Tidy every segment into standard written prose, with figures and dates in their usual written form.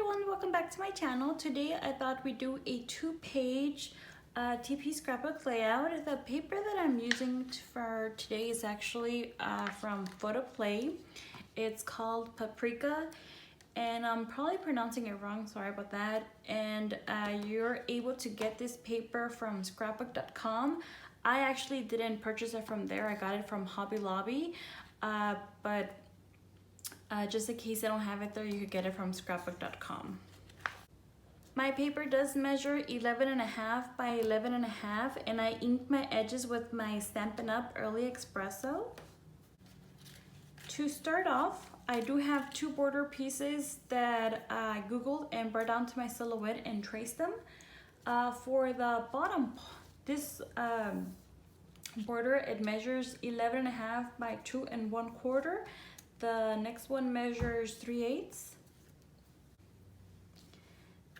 everyone, welcome back to my channel. Today I thought we'd do a two-page Teepee scrapbook layout. The paper that I'm using for today is actually from Photoplay. It's called Paprika, and I'm probably pronouncing it wrong, sorry about that. And you're able to get this paper from scrapbook.com. I actually didn't purchase it from there, I got it from Hobby Lobby, but just in case I don't have it there, you could get it from scrapbook.com. My paper does measure 11.5 by 11.5, and I inked my edges with my Stampin' Up! Early Espresso. To start off, I do have two border pieces that I googled and brought down to my silhouette and traced them. For the bottom, this border, it measures 11.5 by 2 1/4. The next one measures 3/8.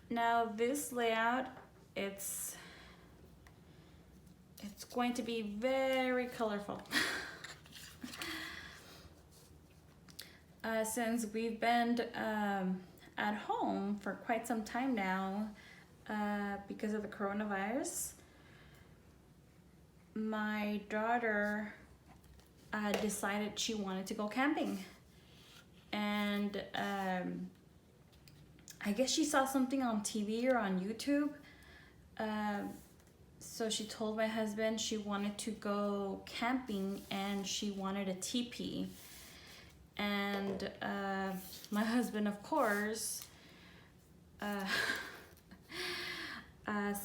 Now this layout, it's going to be very colorful. Since we've been at home for quite some time now because of the coronavirus, my daughter decided she wanted to go camping, and I guess she saw something on TV or on YouTube, so she told my husband she wanted to go camping and she wanted a teepee. And my husband, of course,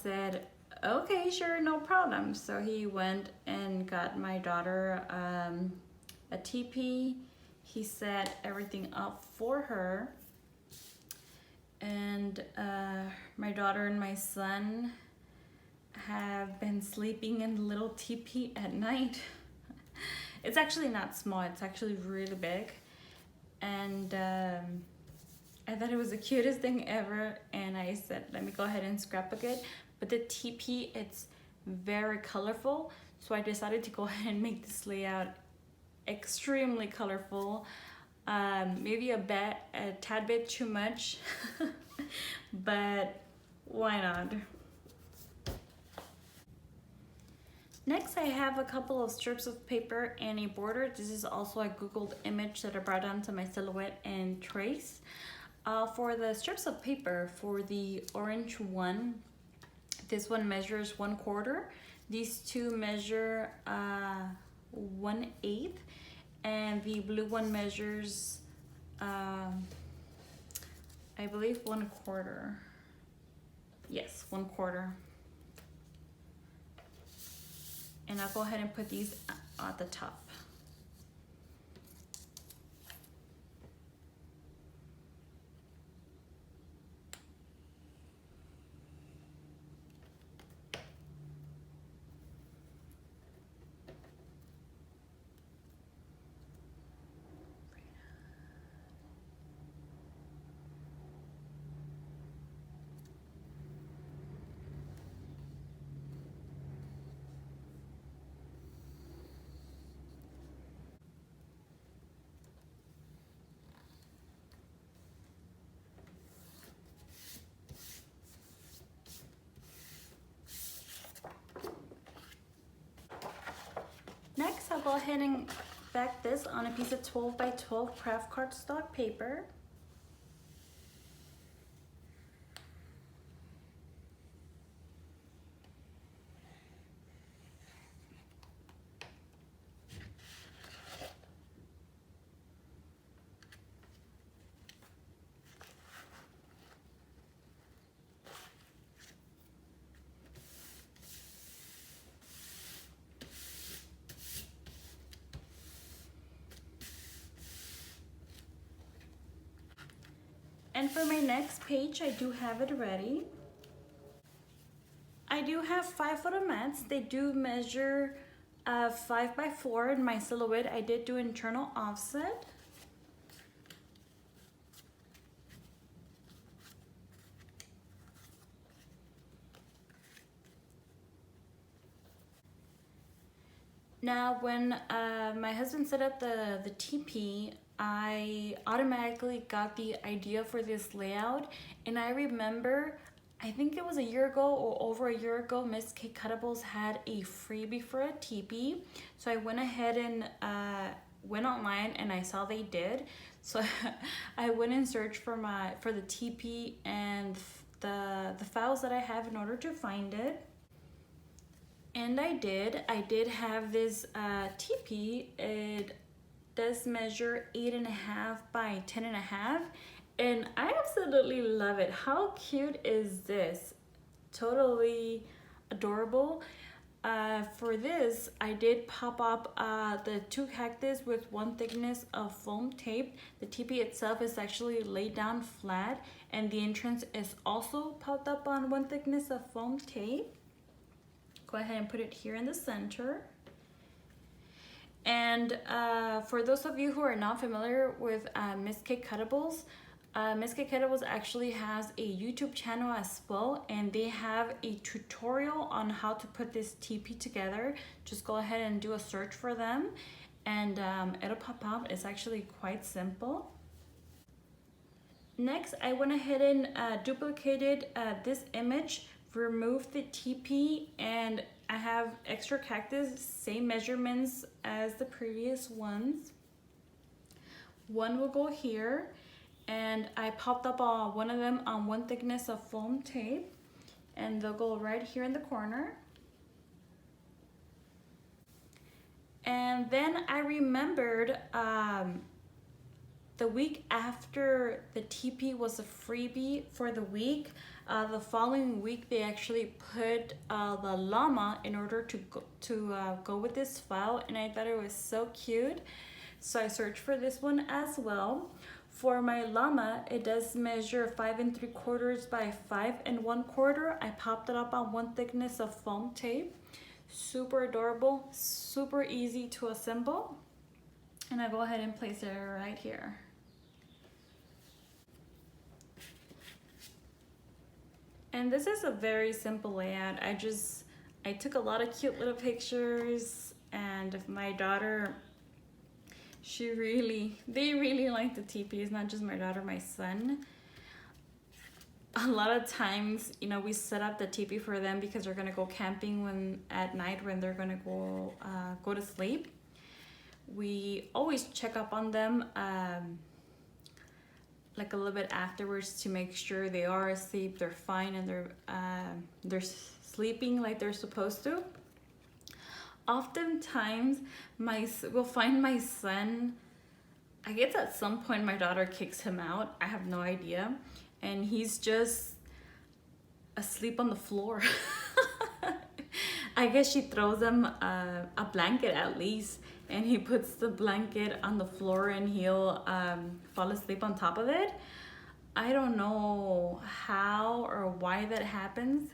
said, okay, sure, no problem. So he went and got my daughter a teepee. He set everything up for her. And my daughter and my son have been sleeping in the little teepee at night. It's actually not small, it's actually really big. And I thought it was the cutest thing ever, and I said, let me go ahead and scrapbook it. But the teepee, it's very colorful, so I decided to go ahead and make this layout extremely colorful. Maybe a tad bit too much, but why not? Next, I have a couple of strips of paper and a border. This is also a Googled image that I brought onto my silhouette and trace. For the strips of paper, for the orange one, this one measures 1/4. These two measure 1/8, and the blue one measures, I believe 1/4. Yes, 1/4. And I'll go ahead and put these at the top. Next, I'll go ahead and back this on a piece of 12 by 12 craft cardstock paper. And for my next page, I do have it ready. I do have 5-foot mats. They do measure 5 by 4. In my silhouette, I did do internal offset. Now, when my husband set up the teepee, I automatically got the idea for this layout, and I remember, I think it was a year ago or over a year ago, Miss K Cuttables had a freebie for a teepee. So I went ahead and went online and I saw they did. So I went and searched for the teepee and the files that I have in order to find it. And I did have this teepee. It does measure 8.5 by 10.5, and I absolutely love it. How cute is this? Totally adorable. For this, I did pop up the 2 cactus with 1 thickness of foam tape. The teepee itself is actually laid down flat, and the entrance is also popped up on 1 thickness of foam tape. Go ahead and put it here in the center. And for those of you who are not familiar with Miss K Cuttables, Miss K Cuttables actually has a YouTube channel as well, and they have a tutorial on how to put this teepee together. Just go ahead and do a search for them, and it'll pop up. It's actually quite simple. Next, I went ahead and duplicated this image, removed the teepee, and I have extra cactus, same measurements as the previous ones. One will go here, and I popped up one of them on 1 thickness of foam tape, and they'll go right here in the corner. And then I remembered the week after the teepee was a freebie for the week, the following week they actually put the llama in order to go with this file, and I thought it was so cute. So I searched for this one as well. For my llama, it does measure 5 3/4 by 5 1/4. I popped it up on 1 thickness of foam tape. Super adorable, super easy to assemble. And I go ahead and place it right here. And this is a very simple layout. I took a lot of cute little pictures, and my daughter, they really like the teepees, not just my daughter, my son. A lot of times, you know, we set up the teepee for them because they're gonna go camping at night when they're gonna go to sleep. We always check up on them like a little bit afterwards to make sure they are asleep, they're fine, and they're sleeping like they're supposed to. Oftentimes, we'll find my son, I guess at some point my daughter kicks him out, I have no idea, and he's just asleep on the floor. I guess she throws him a blanket at least, and he puts the blanket on the floor and he'll fall asleep on top of it. I don't know how or why that happens,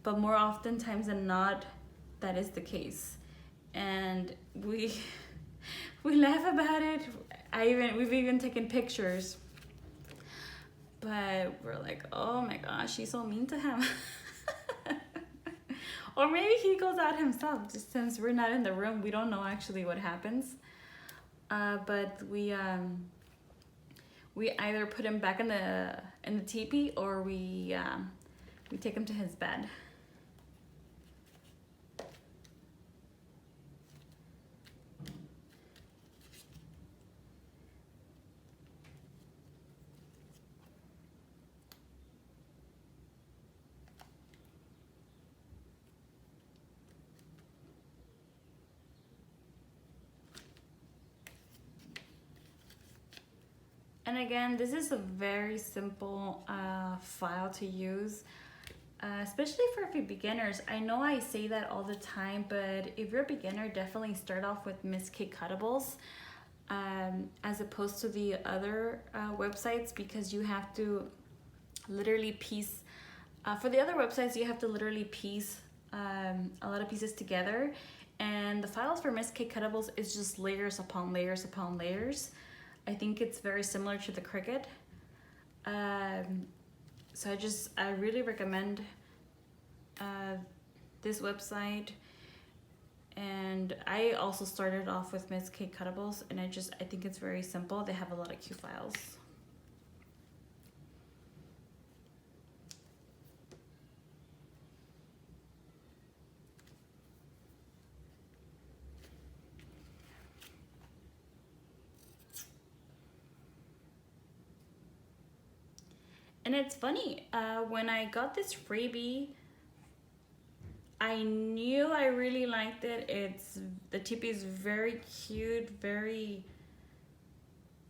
but more often times than not, that is the case. And we laugh about it. We've even taken pictures, but we're like, oh my gosh, she's so mean to him. Or maybe he goes out himself. Just since we're not in the room, we don't know actually what happens. But we either put him back in the teepee, or we take him to his bed. And again, this is a very simple file to use, especially for beginners. I know I say that all the time, but if you're a beginner, definitely start off with Miss K Cuttables as opposed to the other websites, because you have to literally piece, for the other websites, you have to literally piece a lot of pieces together. And the files for Miss K Cuttables is just layers upon layers upon layers. I think it's very similar to the Cricut. So I really recommend this website. And I also started off with Miss K Cuttables, and I think it's very simple. They have a lot of cute files. And it's funny, when I got this freebie, I knew I really liked it. The Teepee is very cute, very,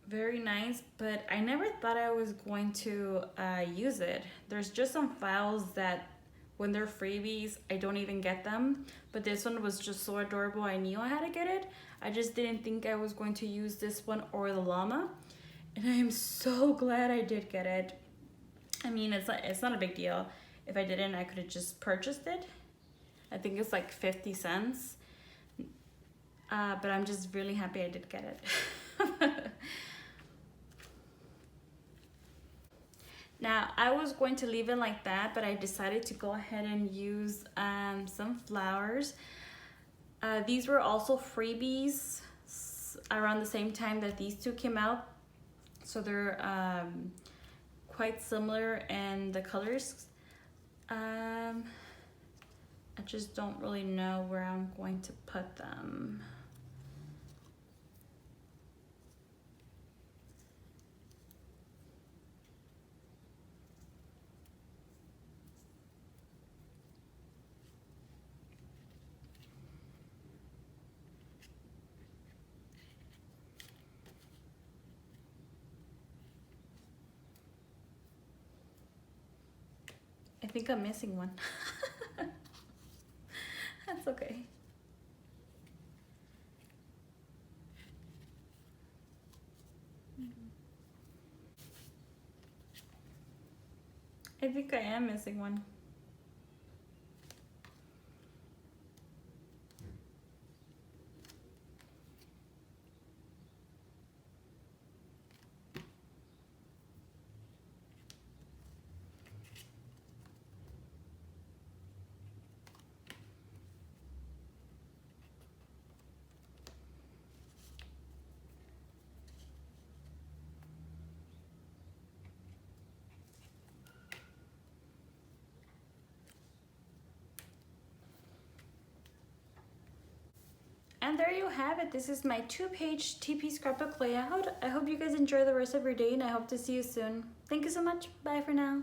very nice, but I never thought I was going to use it. There's just some files that when they're freebies, I don't even get them. But this one was just so adorable, I knew I had to get it. I just didn't think I was going to use this one or the llama. And I am so glad I did get it. I mean, it's not a big deal. If I didn't, I could have just purchased it. I think it's like 50 cents. But I'm just really happy I did get it. Now, I was going to leave it like that, but I decided to go ahead and use some flowers. These were also freebies around the same time that these two came out. So they're quite similar in the colors. I just don't really know where I'm going to put them. I think I'm missing one. That's okay. I think I am missing one. And there you have it. This is my 2-page Teepee scrapbook layout. I hope you guys enjoy the rest of your day, and I hope to see you soon. Thank you so much. Bye for now.